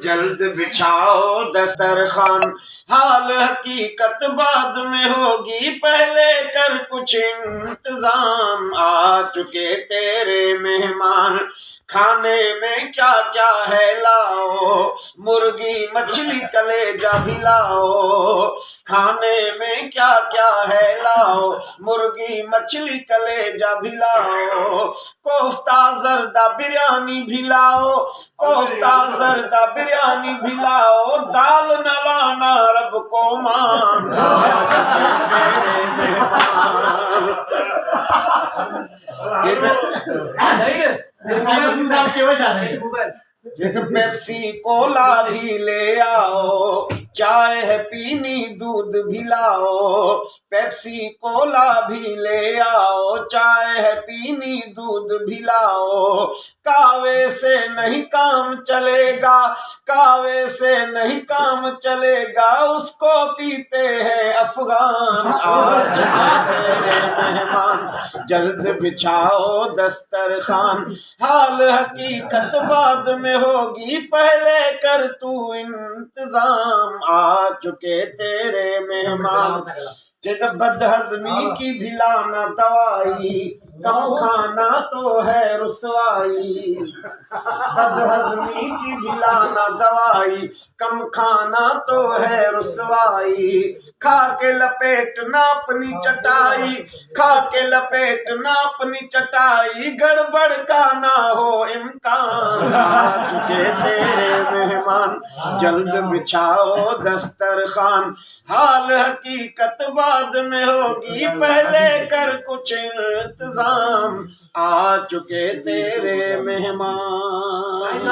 جلد بچھاؤ دسترخوان، حال حقیقت بعد میں ہوگی، پہلے کر کچھ انتظام، آ چکے تیرے مہمان، کھانے میں کیا کیا ہے لاؤ، مرغی مچھلی کلیجہ بھی لاؤ، کھانے میں کیا کیا ہے لاؤ، مرغی مچھلی کلیجہ بھی لاؤ، کوفتہ زردہ بریانی بھی لاؤ، کوفتہ زردہ بریانی بھی لاؤ، دال نہ لانا رب کو مان، تیرے مہمان۔ پیپسی کولا بھی لے آؤ، چائے ہے پینی دودھ بھی لاؤ، پیپسی کولا بھی لے آؤ، چائے ہے پینی دودھ بھی لاؤ، کاوے سے نہیں کام چلے گا، کاوے سے نہیں کام چلے گا، اس کو پیتے ہیں افغان، آج تیرے مہمان، جلد بچھاؤ دسترخوان، حال حقیقت بعد میں ہوگی، پہلے کر تو انتظام، آ چکے تیرے مہمان۔ جد بد ہضمی کی بھی لانا دوائی، کم کھانا تو ہے رسوائی، بد ہضمی کی بھی لانا دوائی، کم کھانا تو ہے رسوائی، کھا کے لپیٹنا اپنی چٹائی، کھا کے لپیٹنا اپنی چٹائی، گڑبڑ کا نہ ہو امکان، آ چکے تیرے مہمان، جلد بچھاؤ دسترخوان، حال حقیقت بعد میں ہوگی، پہلے کر کچھ انتظام، آ چکے تیرے مہمان۔